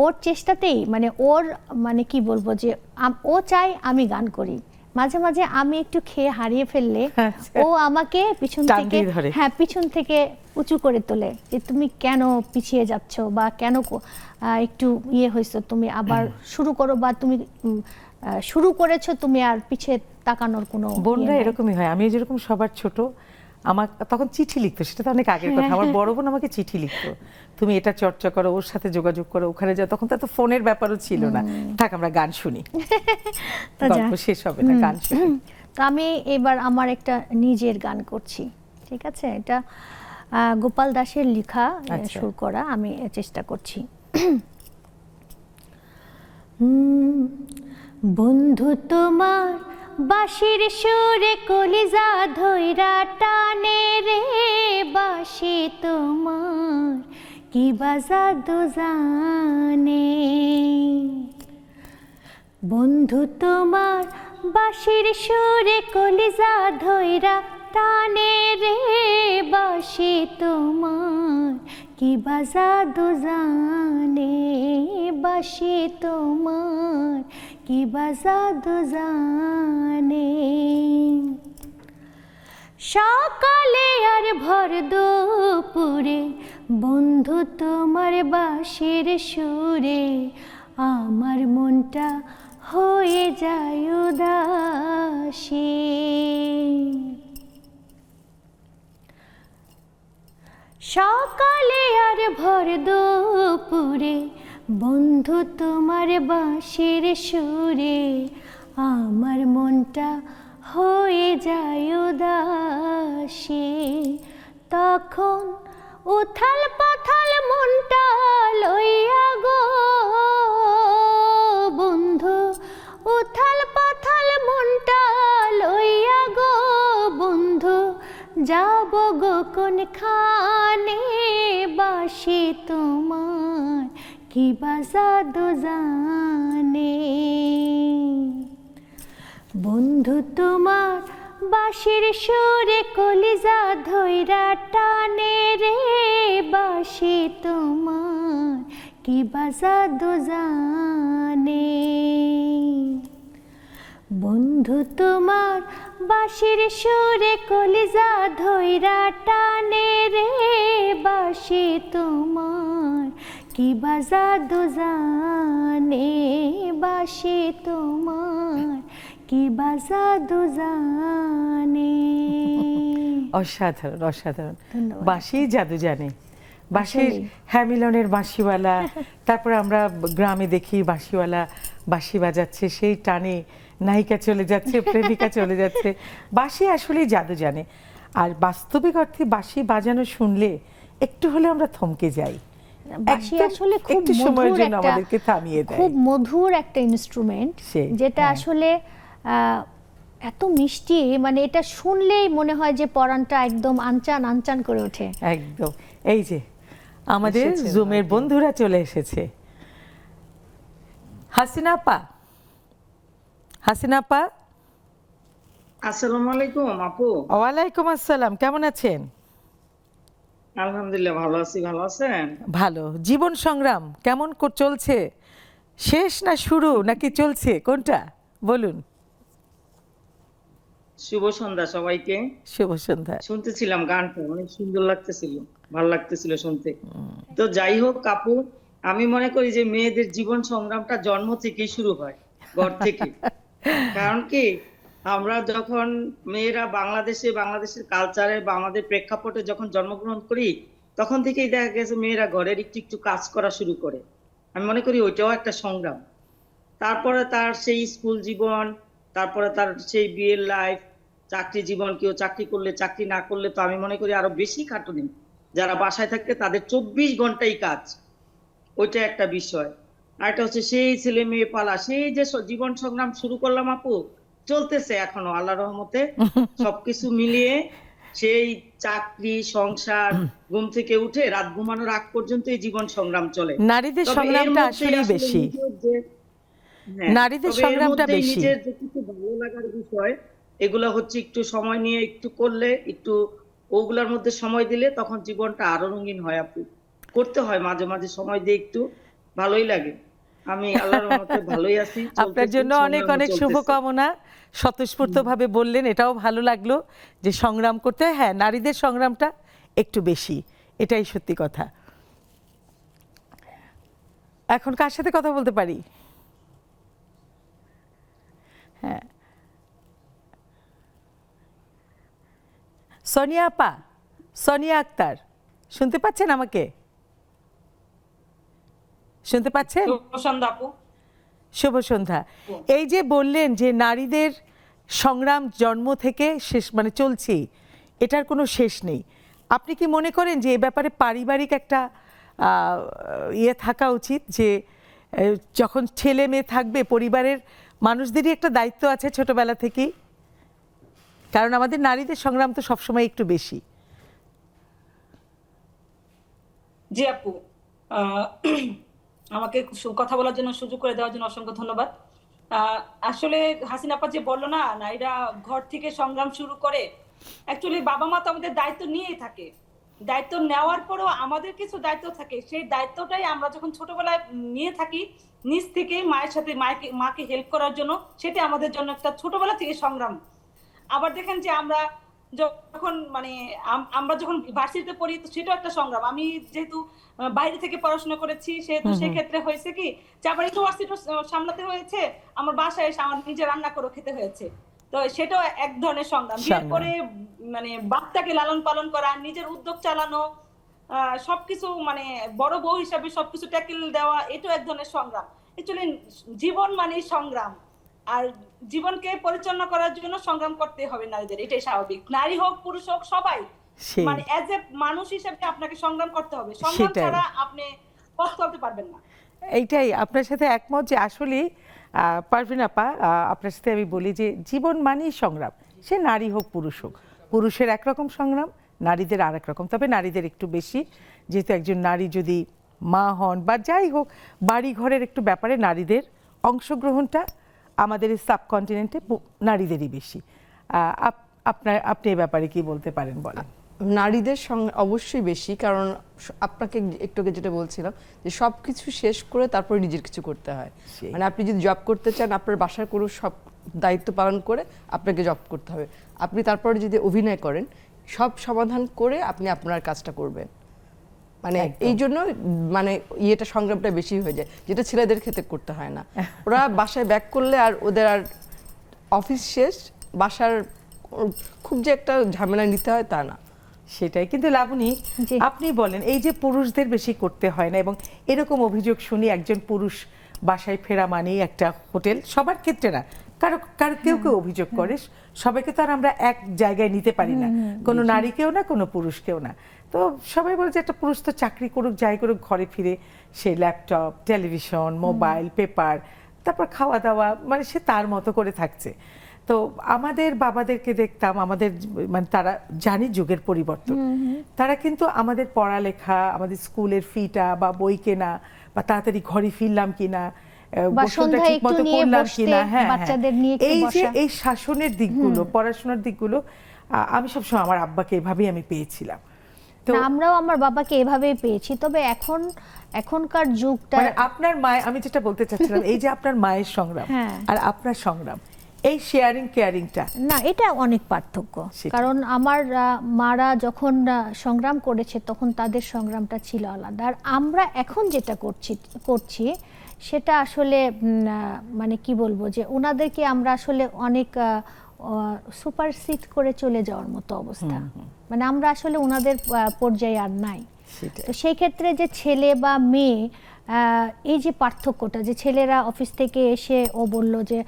ওর চেষ্টাতেই, মানে ওর মানে কি বলবো যে ও চায় আমি গান করি, মাঝে মাঝে আমি একটু খেয়ে হারিয়ে ফেললে আচ্ছা। ও আমাকে পিছন টান থেকে, দিয়ে ধরে। হ্যাঁ, পিছন থেকে উঁচু করে তোলে যে তুমি কেন পিছিয়ে যাচ্ছ, বা কেন একটু ইয়ে হয়েছো, তুমি আবার শুরু করো, বা তুমি শুরু করেছো, তুমি আর পিছিয়ে তাকানোর কোনো বোনরা ইয়ে নাই। এরকমই হয়। আমি যেরকম সবার ছোট, আমার তখন চিঠি লিখতো, সেটা তো অনেক আগের কথা। আমার বড় বোন আমাকে চিঠি লিখতো, তুমি এটা চর্চা করো, ওর সাথে যোগাযোগ করো, ওখানে যাও। তখন তো এত ফোনের ব্যাপারও ছিল না। থাক, আমরা গান শুনি, তো গল্প শেষ হবে না, গান শুনি। তো আমি এবার আমার একটা নিজের গান করছি, ঠিক আছে? এটা গোপাল দাসের লেখা, আচ্ছা। সুর করা, আমি চেষ্টা করছি। বন্ধু তোমার বাঁশির সুরে কলিজা ধইরা টানে রে, বাঁশি তোমার কি বাজাদু জানে। বন্ধু তোমার বাঁশির সুরে কলিজা ধইরা টানে রে, বাঁশি তোমার কি বাজাদু জানে, বাঁশি তোমার কি বাজাদু জানে। সকালে আর ভর দুপুরে বন্ধু তোমার বাঁশির সুরে আমার মনটা হয়ে যায় উদাসী। সকালে আর ভর দুপুরে বন্ধু তোমার বাঁশির সুরে আমার মনটা হয়ে যায় উদাসী। তখন উথাল পাথাল মনটা লইয়া গো বন্ধু, উথাল পাথাল মনটা লইয়া গো বন্ধু, যাব গো কোনখানে, বাঁশি তোমার কি বাজাদু জানে। বন্ধু তোমার বাঁশির সুরে কলিজা ধইরা টানে রে, বাঁশি তোমার কি বাজাদু জানে। বন্ধু তোমার বাঁশির সুরে কলিজা ধইরা টানে রে, বাঁশি তোমার কি বাজাদু জানে, বাঁশি বাঁশি তোমার কি বাজাদু জানে। অসাধারণ অসাধারণ। ধন্যবাদ। বাঁশি জাদু জানে। বাঁশির আসলেই। হ্যামিলনের বাঁশিওয়ালা, তারপরে আমরা গ্রামে দেখি বাঁশিওয়ালা বাঁশি বাজাচ্ছে, সেই টানে নায়িকা চলে যাচ্ছে, প্রেমিকা চলে যাচ্ছে। বাঁশি আসলেই জাদু জানে। আর বাস্তবিক অর্থে বাঁশি বাজানো শুনলে একটু হলে আমরা থমকে যাই। বাঁশি একদম আসলে খুব একটু সময়ের মধুর জন্য একটা, আমাদেরকে থামিয়ে দেয়। খুব মধুর একটা ইনস্ট্রুমেন্ট, সেই, যেটা হ্যাঁ। আসলে এত মিষ্টি, মানে এটা শুনলেই মনে হয় যে পরাণটা একদম আনচান আনচান করে ওঠে। একদম। এই যে আমাদের এসেছেন জুমের আগে। বন্ধুরা চলে এসেছে। হাসিনা আপা, হাসিনা আপা। আসসালামু আলাইকুম আপু। ওয়ালাইকুম আসসালাম, কেমন আছেন? আলহামদুলিল্লাহ ভালো আছি, ভালো আছেন? ভালো। জীবন সংগ্রাম কেমন চলছে? শেষ না শুরু নাকি চলছে, কোনটা বলুন? শুভ সন্ধ্যা সবাইকে। শুভ সন্ধ্যা। শুনতেছিলাম গানটা, অনেক সুন্দর লাগতেছিল, ভালো লাগতেছিল শুনতে। তো যাই হোক আপু, আমি মনে করি যে মেয়েদের জীবন সংগ্রামটা জন্ম থেকেই শুরু হয়, ঘর থেকে। কারণ কি, আমরা যখন মেয়েরা বাংলাদেশের কালচারে বা আমাদের প্রেক্ষাপটে যখন জন্মগ্রহণ করি, তখন থেকেই দেখা গেছে মেয়েরা ঘরের একটু একটু কাজ করা শুরু করে। আমি মনে করি ওইটাও একটা সংগ্রাম। তারপরে তার সেই স্কুল জীবন, তারপরে তার সেই বিয়ের লাইফ, চাকরি জীবন, কেউ চাকরি করলে, চাকরি না করলে তো আমি মনে করি আরো বেশি খাটুনি। যারা বাসায় থাকে তাদের 24 ঘন্টাই কাজ, ওইটা একটা বিষয়। আর এটা হচ্ছে সেই ছেলে মেয়ে পালা, সেই যে জীবন সংগ্রাম শুরু করলাম আপু, চলতেছে এখনো আল্লাহর রহমতে। সবকিছু মিলিয়ে সেই চাকরি, সংসার, ঘুম থেকে উঠে রাত ঘুমানোর আগ পর্যন্ত এই জীবন সংগ্রাম চলে। নারীদের তবে এর সংগ্রামটা মধ্যেই আসলেই আসলে বেশি। নিজের যে, হ্যাঁ, নারীদের তবে এর সংগ্রামটা মধ্যেই বেশি। নিজের যে কিছু ভালো লাগার বিষয়, এগুলো হচ্ছে একটু সময় নিয়ে একটু করলে, একটু ওগুলার মধ্যে সময় দিলে তখন জীবনটা আরো রঙিন হয় আপু। করতে হয় মাঝে মাঝে সময় দিয়ে একটু, ভালোই লাগে। আমি আল্লাহর রহমতে ভালোই আছি, আপনার চলতেছি, জন্য অনেক সংগ্রামও অনেক চলতেছে। শুভকামনা। স্বতঃস্ফূর্তভাবে বললেন, এটাও ভালো লাগলো যে সংগ্রাম করতে হয়। হ্যাঁ, নারীদের সংগ্রামটা একটু বেশি, এটাই সত্যি কথা। এখন কার সাথে কথা বলতে পারি? হ্যাঁ, সোনিয়া আপা, সোনিয়া আক্তার, শুনতে পাচ্ছেন আমাকে? শুনতে পাচ্ছেন? সন্ধ্যা আপু, শুভ সন্ধ্যা। এই যে বললেন যে নারীদের সংগ্রাম জন্ম থেকে শেষ, মানে চলছে, এটার কোনো শেষ নেই। আপনি কি মনে করেন যে এ ব্যাপারে পারিবারিক একটা ইয়ে থাকা উচিত, যে যখন ছেলে মেয়ে থাকবে পরিবারের মানুষদেরই একটা দায়িত্ব আছে ছোটবেলা থেকেই? কারণ আমাদের নারীদের সংগ্রাম তো সবসময় একটু বেশি। জি আপু, আহ, আমাকে কথা বলার জন্য, সুযোগ করে দেওয়ার জন্য অসংখ্য ধন্যবাদ। আসলে হাসিনা আপা যে বললো না, নারীরা ঘর থেকে সংগ্রাম শুরু করে, অ্যাকচুয়ালি বাবা মা তো আমাদের দায়িত্ব নিয়েই থাকে। দায়িত্ব নেওয়ার পরেও আমাদের কিছু দায়িত্ব থাকে, সেই দায়িত্বটাই আমরা যখন ছোটবেলায় নিয়ে থাকি নিজ থেকে মায়ের সাথে, মাকে হেল্প করার জন্য, সেটা আমাদের জন্য একটা ছোটবেলা থেকে সংগ্রাম। আবার দেখেন যে আমরা যখন মানে আমরা যখন ভার্সিটিতে পড়ি, তো সেটাও একটা সংগ্রাম। আমি যেহেতু বাইরে থেকে পড়াশোনা করেছি, সেহেতু সেক্ষেত্রে হয়েছে কি যে আবার ইউনিভার্সিটি সামলাতে হয়েছে, আমার বাসায় এসে আমার নিজে রান্না করে খেতে হয়েছে। তো সেটাও এক ধরনের সংগ্রাম। বিয়ের পরে মানে বাচ্চাকে লালন পালন করা, নিজের উদ্যোগ চালানো, সবকিছু মানে বড় বউ হিসাবে সবকিছু ট্যাকেল দেওয়া, এটাও এক ধরনের সংগ্রাম। অ্যাকচুয়ালি জীবন মানে সংগ্রাম। আর জীবনকে পরিচালনা করার জন্য সংগ্রাম করতে হবে নারীদের, এটাই স্বাভাবিক। নারী হোক পুরুষ হোক সবাই, মানে এজ এ মানুষ হিসেবে আপনাকে সংগ্রাম করতে হবে। সংগ্রাম ছাড়া আপনি পথ চলতে পারবেন না। এইটাই আপনার সাথে একমত যে আসলে পারভিন আপা, আপনার সাথে আমি বলি যে জীবন মানেই সংগ্রাম। সে নারী হোক পুরুষ হোক, পুরুষের একরকম সংগ্রাম, নারীদের আর এক রকম। তবে নারীদের একটু বেশি, যেহেতু একজন নারী যদি মা হন বা যাই হোক, বাড়ি ঘরের একটু ব্যাপারে নারীদের অংশগ্রহণটা আমাদের এই সাবকন্টিনেন্টে নারীদেরই বেশি। আপনি এ ব্যাপারে কি বলতে পারেন বলেন? নারীদের সঙ্গে অবশ্যই বেশি, কারণ আপনাকে একটু আগে যেটা বলছিলাম যে সব কিছু শেষ করে তারপরে নিজের কিছু করতে হয়। মানে আপনি যদি জব করতে চান, আপনার বাসার কোনো সব দায়িত্ব পালন করে আপনাকে জব করতে হবে। আপনি তারপরে যদি অভিনয় করেন, সব সমাধান করে আপনি আপনার কাজটা করবেন। মানে একদম। এই জন্য মানে ইয়েটা সংগ্রামটা বেশি হয়ে যায়, যেটা ছেলেদের ক্ষেত্রে করতে হয় না। ওরা বাসায় ব্যাক করলে আর ওদের আর অফিস শেষ, বাসার খুব যে একটা ঝামেলা নিতে হয় তা না। সেটাই। কিন্তু লাবণী, জি। আপনি বলেন এই যে পুরুষদের বেশি করতে হয় না, এবং এরকম অভিযোগ শুনি একজন পুরুষ বাসায় ফেরা মানেই একটা হোটেল, সবার ক্ষেত্রে না, কারো কারো কেউ কেউ অভিযোগ করে, সবাইকে তো আর আমরা এক জায়গায় নিতে পারি না, কোনো নারীকেও না, কোনো পুরুষকেও না। তো সবাই বলে যে একটা পুরুষ তো চাকরি করুক, যাই করুক, ঘরে ফিরে সে ল্যাপটপ, টেলিভিশন, মোবাইল, পেপার, তারপর খাওয়া দাওয়া, মানে সে তার মতো করে থাকছে। তো আমাদের বাবাদেরকে দেখতাম, আমাদের মানে তারা জানি যুগের পরিবর্তন, তারা কিন্তু আমাদের পড়ালেখা, আমাদের স্কুলের ফিটা বা বই কেনা, বা তাড়াতাড়ি ঘরে ফিরলাম কিনা, বা গোসলটা সন্ধ্যায় ঠিক মতো একটু নিয়ে করলাম বসতে, কিনা, হ্যাঁ বাচ্চাদের নিয়ে একটু এই যে বসা। এই শাসনের দিকগুলো, পড়াশোনার দিকগুলো, আমি সবসময় আমার আব্বাকে এভাবেই আমি পেয়েছিলাম। তো না, আমরাও আমার বাবাকে এভাবেই পেয়েছি। তবে এখনকার যুগটা মানে আপনার মায়ের, আমি যেটা বলতে চাচ্ছিলাম, এই যে আপনার মায়ের সংগ্রাম হ্যাঁ। আর আপনার সংগ্রাম, এই শেয়ারিং কেয়ারিংটা, না, এটা অনেক পার্থক্য। সেটাই। কারণ আমার মারা যখন সংগ্রাম করেছে তখন তাদের সংগ্রামটা ছিল আলাদা, আর আমরা এখন যেটা করছি সেটা আসলে মানে কি বলবো, যে ওনাদেরকে আমরা আসলে অনেক সুপারসিড করে চলে যাওয়ার মতো অবস্থা। মানে আমরা আসলে ওনাদের পর্যায়ে আর নাই। সেটাই। তো সেই ক্ষেত্রে যে ছেলে বা মেয়ে, এই যে পার্থক্যটা, যে ছেলেরা অফিস থেকে এসে, ও বলল যে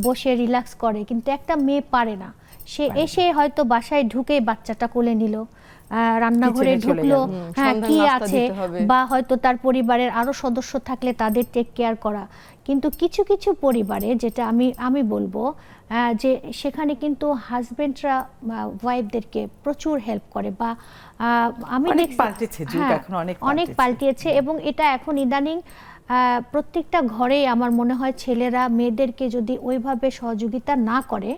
বসে রিল্যাক্স করে, কিন্তু একটা মেয়ে পারে না। সে এসে হয়তো বাসায় ঢুকে বাচ্চাটা কোলে নিল, রান্নাঘরে কিচেনে চলে ঢুকলো, গেল। হ্যাঁ সন্ধ্যার কি নাস্তা আছে, দিতে হবে। বা হয়তো তার পরিবারের আরো সদস্য থাকলে তাদের টেক কেয়ার করা। কিন্তু কিছু কিছু পরিবারে, যেটা আমি বলবো, যে সেখানে কিন্তু হাজবেন্ডরা ওয়াইফদেরকে প্রচুর হেল্প করে, বা আমি অনেক দেখছি, পাল্টেছে যুগ, হ্যাঁ, এখন অনেক অনেক পাল্টিয়েছে। এবং এটা এখন ইদানিং প্রত্যেকটা ঘরেই আমার মনে হয় ছেলেরা মেয়েদেরকে যদি ওইভাবে সহযোগিতা না করে,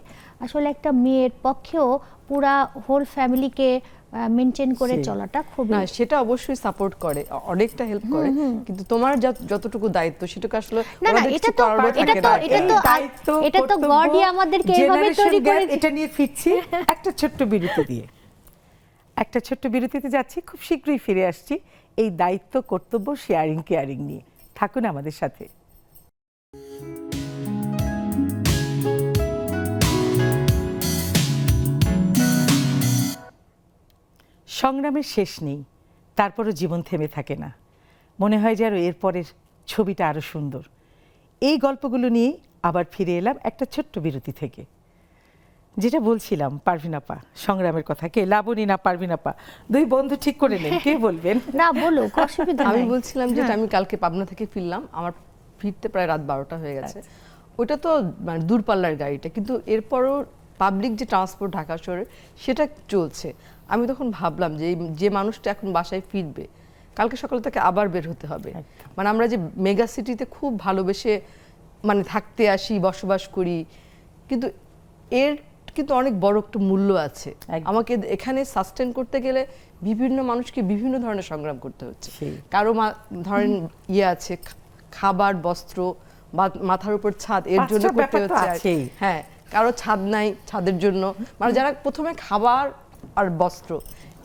আসলে একটা মেয়ের পক্ষেও পুরা হোল ফ্যামিলিকে মেনটেন করে সেই। চলাটা খুবই না, সেটা অবশ্যই সাপোর্ট করে, অনেকটা হেল্প করে, কিন্তু তোমার যতটুকু দায়িত্ব সেটুকু আসলে না, ওনাদের এটা কিছু তো করারও এটা থাকে তো না। এটা তো এই দায়িত্ব, এটা তো কর্তব্য, গডই আমাদেরকে এইভাবে generation তৈরি gap, করেছে। এটা নিয়ে ফিরছি একটা ছোট্ট বিরতি দিয়ে। একটা ছোট্ট বিরতিতে যাচ্ছি, খুব শীঘ্রই ফিরে আসছি এই দায়িত্ব, কর্তব্য, শেয়ারিং কেয়ারিং নিয়ে। থাকুন আমাদের সাথে। সংগ্রামের শেষ নেই, তারপরও জীবন থেমে থাকে না। মনে হয় যে আরো এরপরের ছবিটা আরো সুন্দর। এই গল্পগুলো নিয়ে আবার ফিরে এলাম একটা ছোট্ট বিরতি থেকে। যেটা বলছিলাম, পারভিন আপা সংগ্রামের কথা, কে লাবণী না পারভিন আপা, দুই বন্ধু ঠিক করে নেন কে বলবেন। না, বলুক, অসুবিধা আমি নাই। বলছিলাম যে আমি কালকে পাবনা থেকে ফিরলাম, আমার ফিরতে প্রায় রাত 12টা হয়ে গেছে। ওটা তো মানে দূরপাল্লার গাড়িটা, কিন্তু এরপরও পাবলিক যে ট্রান্সপোর্ট ঢাকা শহরে সেটা চলছে। আমি তখন ভাবলাম যে যে মানুষটা এখন বাসায় ফিরবে, কালকে সকালে তাকে আবার বের হতে হবে। মানে আমরা যে মেগা সিটিতে খুব ভালোবেসে মানে থাকতে আসি, বসবাস করি, কিন্তু এর কিন্তু অনেক বড় একটা মূল্য আছে। আমাকে এখানে সাস্টেন করতে গেলে বিভিন্ন মানুষকে বিভিন্ন ধরনের সংগ্রাম করতে হচ্ছে। কারো ধরেন আছে খাবার, বস্ত্র, মাথার উপর ছাদ, এর জন্য করতে হচ্ছে। হ্যাঁ, কারো ছাদ নাই, ছাদের জন্য, মানে যারা প্রথমে খাবার আর বস্ত্র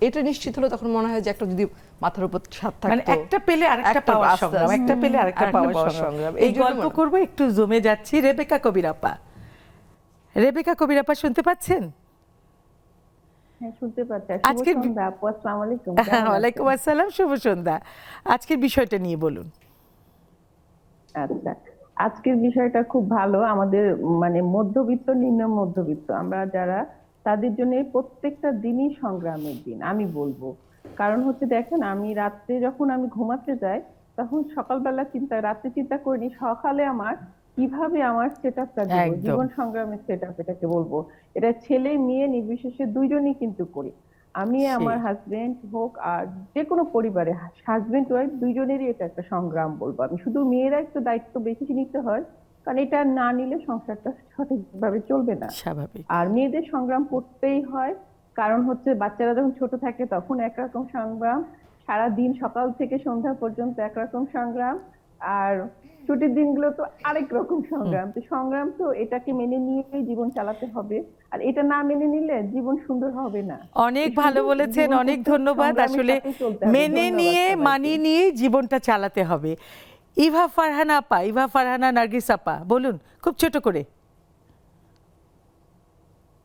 এটা নিশ্চিত হলো, তখন মনে হয় যে একটা যদি মাথার উপর ছাদ থাকতো, মানে একটা পেলে আরেকটা পাওয়ার সংগ্রাম, একটা পেলে আরেকটা পাওয়ার সংগ্রাম। এই গল্প করব, একটু জমে যাচ্ছি। রেবেকা কবির আপা, রেবেকা কবির আপা শুনতে পাচ্ছেন? হ্যাঁ, শুনতে পাচ্ছি। আজকের শুভ সন্ধ্যা আপু, আসসালামু আলাইকুম। ওয়ালাইকুম আসসালাম, শুভ সন্ধ্যা। আজকের বিষয়টা নিয়ে বলুন। আচ্ছা, আজকের বিষয়টা খুব ভালো। আমাদের মানে মধ্যবিত্ত, নিম্ন মধ্যবিত্ত আমরা যারা, তাদের জন্য এই প্রত্যেকটা দিনই সংগ্রামের দিন আমি বলবো। কারণ হচ্ছে দেখেন, আমি রাত্রে যখন আমি ঘুমাতে যাই, তখন সকালবেলা রাত্রে চিন্তা করিনি সকালে আমার কিভাবে আমার সেট আপটা দিব, একদম। জীবন সংগ্রামের সেট আপ এটাকে বলবো। এটা ছেলে মেয়ে নির্বিশেষে দুইজনই কিন্তু করি। আমি আমার হাজবেন্ড হোক আর যে কোনো পরিবারে, হাজবেন্ড ওয়াইফ দুইজনেরই এটা একটা সংগ্রাম বলবো আমি। শুধু মেয়েরা একটু দায়িত্ব বেশি নিতে হয়, কারণ এটা না নিলে সংসারটা সঠিকভাবে চলবে না। স্বাভাবিক। আর মেয়েদের সংগ্রাম করতেই হয়, কারণ হচ্ছে বাচ্চারা যখন ছোট থাকে তখন একরকম সংগ্রাম, সারা দিন সকাল থেকে সন্ধ্যা পর্যন্ত একরকম সংগ্রাম, আর ছুটির দিনগুলো তো আরেক রকম সংগ্রাম। তো সংগ্রাম তো এটাকে মেনে নিয়েই জীবন চালাতে হবে, আর এটা না মেনে নিলে জীবন সুন্দর হবে না। অনেক এই ভালো সুন্দর বলেছেন, জীবন অনেক করতে ধন্যবাদ। সংগ্রামের আসলে সাথেই চলতে হবে। মেনে ধন্যবাদ নিয়ে সবাইকে। মানিয়ে নিয়ে জীবনটা চালাতে হবে। ইভা ফারহানা আপা, ইভা ফারহানা নার্গিস আপা, বলুন খুব ছোট করে।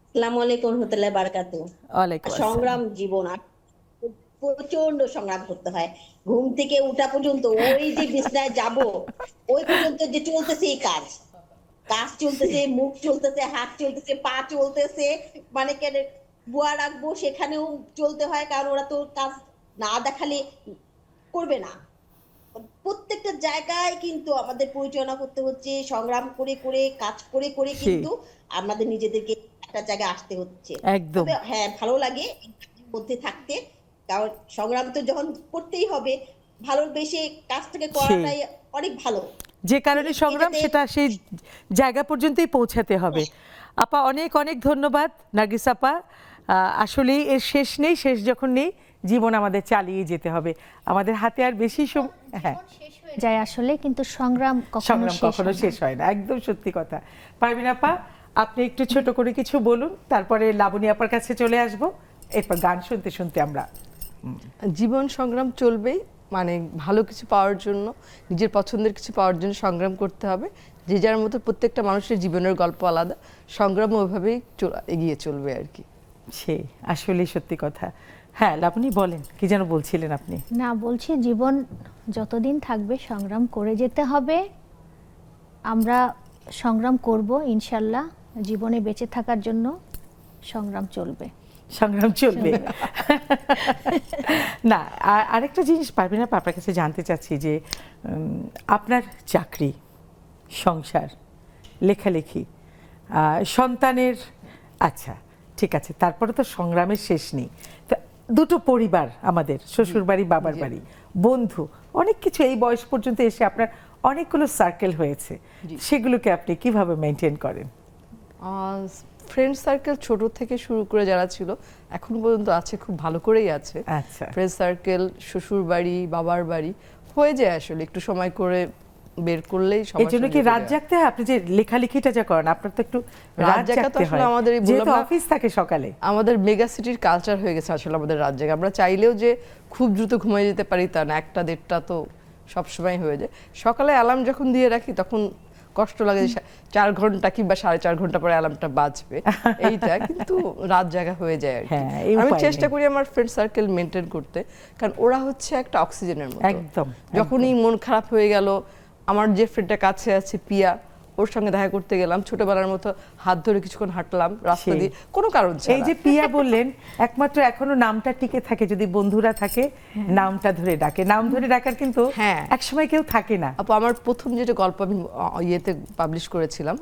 আসসালামু আলাইকুম রহমতুল্লাহ বারাকাতু। ওয়ালাইকুম আসসালাম। সংগ্রাম জীবন আর প্রচন্ড সংগ্রাম করতে হয়। ঘুম থেকে উঠা পর্যন্ত, ওই যে বিছনায় যাব ওই পর্যন্ত যে চলতেছে এই কাজ, কাজ চলতেছে, মুখ চলতেছে, হাত চলতেছে, পা চলতেছে, মানে কেন বুয়া রাখবো সেখানেও চলতে হয়, কারণ ওরা তো কাজ না দেখালে করবে না। প্রত্যেকটা জায়গায় কিন্তু আমাদের পরিচালনা করতে হচ্ছে, সংগ্রাম করে করে কাজ করে করে কিন্তু আমাদের নিজেদেরকে একটা জায়গায় আসতে হচ্ছে। একদম। তবে হ্যাঁ, ভালো লাগে এই কাজের মধ্যে থাকতে, কারণ সংগ্রাম তো যখন করতেই হবে, ভালোবেসে কাজটাকে করাটাই অনেক ভালো। যে কারণে সংগ্রাম, এটাতে- সেটা সেই জায়গা পর্যন্তই পৌঁছাতে হবে। আপা অনেক অনেক ধন্যবাদ নার্গিস আপা। আসলে এর শেষ নেই, শেষ যখন নেই জীবন আমাদের চালিয়ে যেতে হবে, আমাদের হাতে আর বেশি হ্যাঁ যায় আসলে, কিন্তু সংগ্রাম সংগ্রাম কখনো হয় না। শেষ হয় না, একদম সত্যি কথা। পারভিন আপা, আপনি একটু ছোট করে কিছু বলুন, তারপরে লাবণী আপার কাছে চলে আসব, এরপর গান শুনতে শুনতে আমরা। জীবন সংগ্রাম চলবেই, মানে ভালো কিছু পাওয়ার জন্য, নিজের পছন্দের কিছু পাওয়ার জন্য সংগ্রাম করতে হবে। যে যার মতো প্রত্যেকটা মানুষের জীবনের গল্প আলাদা, সংগ্রাম ওইভাবেই এগিয়ে চলবে আর কি। সে আসলেই সত্যি কথা। হ্যাঁ লাবণী বলেন, কি যেন বলছিলেন আপনি? না, বলছি জীবন যতদিন থাকবে সংগ্রাম করে যেতে হবে। আমরা সংগ্রাম করব ইনশাল্লাহ, জীবনে বেঁচে থাকার জন্য সংগ্রাম চলবে। সংগ্রাম চলবে। না, আরেকটা জিনিস পারবেন আপা, আপনার কাছে জানতে চাচ্ছি যে আপনার চাকরি, সংসার, লেখালেখি, সন্তানের, আচ্ছা ঠিক আছে, তারপরে তো সংগ্রামের শেষ নেই। তো দুটো পরিবার, আমাদের শ্বশুর বাড়ি, বাবার বাড়ি, বন্ধু, অনেক কিছু, এই বয়স পর্যন্ত এসে আপনার অনেকগুলো সার্কেল হয়েছে, সেগুলোকে আপনি কিভাবে মেনটেন করেন? ফ্রেন্ড সার্কেল ছোট থেকে শুরু করে যারা ছিল এখন পর্যন্ত আছে, খুব ভালো করেই আছে। আচ্ছা। ফ্রেন্ড সার্কেল, শ্বশুর বাড়ি, বাবার বাড়ি হয়ে যায় আসলে, একটু সময় করে বের করলেই সবার এই জন্য কি সঙ্গে রাত বের জাগতে হয়? আপনি যে লেখালেখিটা যা করেন, আপনার তো একটু রাত জাগা তো জাগতে আসলে হয়, আমাদের এই যেহেতু বললাম না, অফিস থাকে সকালে। আমাদের মেগা সিটির কালচার হয়ে গেছে আসলে আমাদের রাত জাগা। আমরা চাইলেও যে খুব দ্রুত ঘুমিয়ে যেতে পারি তা না, 1টা-1.5টা তো সবসময় হয়ে যায়। সকালে অ্যালার্ম যখন দিয়ে রাখি তখন কষ্ট লাগে যে 4 ঘন্টা কিংবা 4.5 ঘন্টা পরে অ্যালার্মটা বাজবে, এইটা কিন্তু রাত জাগা হয়ে যায় আর কি। হ্যাঁ, এই আমি উপায় চেষ্টা নেই। করি আমার ফ্রেন্ড সার্কেল মেনটেন করতে, কারণ ওরা হচ্ছে একটা অক্সিজেনের মতো। একদম, যখনই মন খারাপ হয়ে গেল, আমার যে ফ্রেন্ডটা কাছে আছে পিয়া, ওর সঙ্গে দেখা করতে গেলাম, ছোটবেলার মতো হাত ধরে কিছুক্ষণ হাঁটলাম রাস্তা দিয়ে, কোনো কারণ ছাড়া। এই যে পিয়া বললেন, একমাত্র এখনো নামটা টিকে থাকে যদি বন্ধুরা থাকে, নামটা ধরে ডাকে। নাম ধরে ডাকার কিন্তু হ্যাঁ। একসময় কেউ থাকে না। আপু, আমার প্রথম যেটা গল্প আমি ইয়েতে পাবলিশ করেছিলাম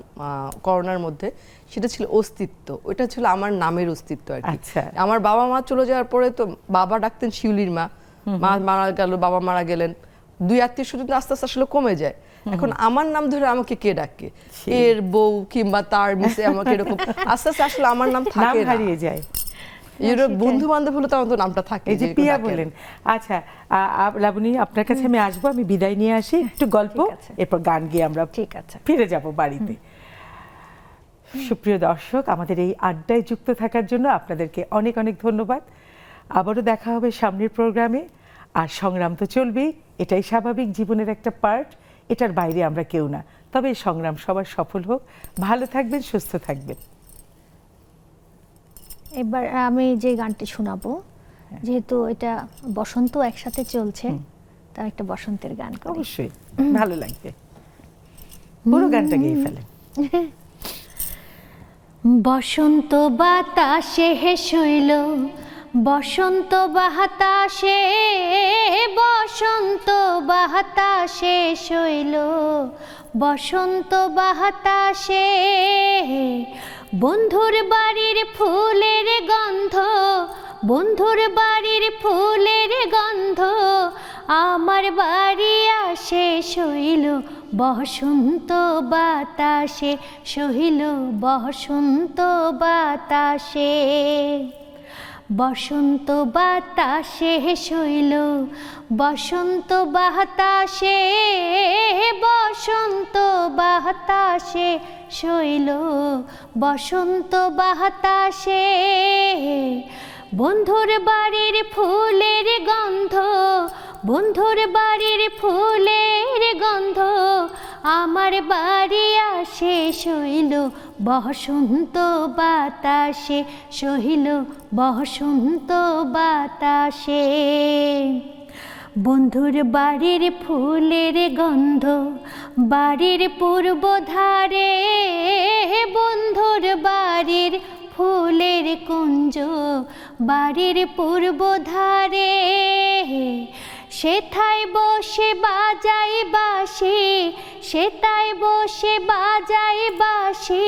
করোনার মধ্যে, সেটা ছিল অস্তিত্ব। ওইটা ছিল আমার নামের অস্তিত্ব আর কি। আচ্ছা। আমার বাবা মা চলে যাওয়ার পরে তো বাবা ডাকতেন শিউলির মা, মা মারা গেল, বাবা মারা গেলেন, 2 আত্মীয় স্বজন আস্তে আস্তে আসলে কমে যায়। এখন আমার নাম ধরে আমাকে কে ডাকে, এর বউ কিংবা তার মিসে, আমাকে এরকম আস্তে আস্তে আসলে আমার নাম নাম থাকে না। হারিয়ে যায়। বন্ধু বান্ধব হলে তো আমার তো নামটা থাকে। এই যে যে কেউ পিয়া ডাকে। বললেন। আচ্ছা লাবণী, আপনার কাছে আমি আসবো, আমি বিদায় নিয়ে আসি, একটু গল্প, ঠিক আছে। এরপর গান গিয়ে আমরা ঠিক আছে। ফিরে যাব বাড়িতে। সুপ্রিয় দর্শক, আমাদের এই আড্ডায় যুক্ত থাকার জন্য আপনাদেরকে অনেক অনেক ধন্যবাদ। আবারও দেখা হবে সামনের প্রোগ্রামে। আর সংগ্রাম তো চলবেই, এটাই স্বাভাবিক জীবনের একটা পার্ট, এটার বাইরে আমরা কেউ না। তবে এই সংগ্রাম সবার সফল হোক, ভালো থাকবেন, সুস্থ থাকবেন। এবার আমি যে গানটি শোনাবো, যেহেতু এটা বসন্ত একসাথে চলছে, তার একটা বসন্তের গান করি। অবশ্যই ভালো লাগবে, পুরো গানটা গেয়ে ফেলেন। বসন্ত বাতাসে শৈল, বসন্ত বাতাসে, বসন্ত বাতাসে শৈল, বসন্ত বাতাসে বন্ধুর বাড়ির ফুলের গন্ধ, বন্ধুর বাড়ির ফুলের গন্ধ আমার বাড়ি আসে শৈল, বসন্ত বাতাসে শৈল, বসন্ত বাতাসে। বসন্ত বাতাসে শৈল, বসন্ত বাতাসে, বসন্ত বাতাসে শৈল, বসন্ত বাতাসে। বন্ধুর বাড়ির ফুলের গন্ধ, বন্ধুর বাড়ির ফুলের গন্ধ, আমার বাড়ি আসে শৈল, বসন্ত বাতাসে শৈল, বসন্ত বাতাসে। বন্ধুর বাড়ির ফুলের গন্ধ বাড়ির পূর্ব ধারে, বন্ধুর বাড়ির ফুলের কুঞ্জ বাড়ির পূর্ব ধারে। সেথায় বসে বাজাই বাঁশি, সেথায় বসে বাজাই বাঁশি,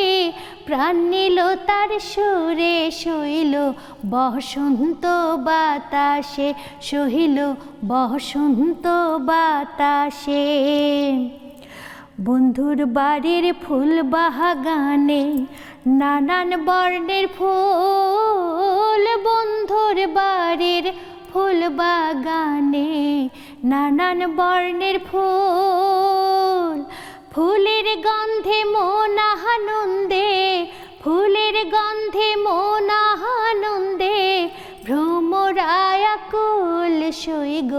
প্রাণ নিল তার সুরে শৈল, বসন্ত বাতাসে শৈল, বসন্ত বাতাসে। বন্ধুর বাড়ির ফুল বাগানে নানান বর্ণের ফুল, বন্ধুর বাড়ির ফুল বাগানে নানান বর্ণের ফুল। ফুলের গন্ধে মন আনন্দে, ফুলের গন্ধে মন আনন্দে, ভ্রমরায় আকুল সইগ,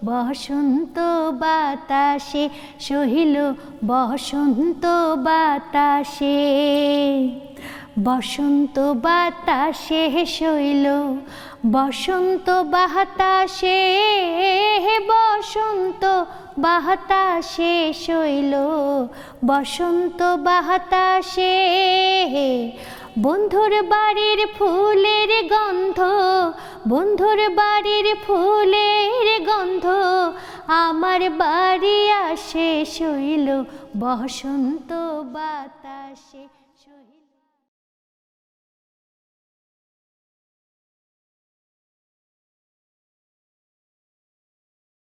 বসন্ত বাতাসে শৈল, বসন্ত বাতাসে। বসন্ত বাতাসে শৈল, বসন্ত বাতাসে, বসন্ত বাতাসে শৈল, বসন্ত বাতাসে। বন্ধুর বাড়ির ফুলের গন্ধ, বন্ধুর বাড়ির ফুলের গন্ধ, আমার বাড়ি আসে শৈল, বসন্ত বাতাসে।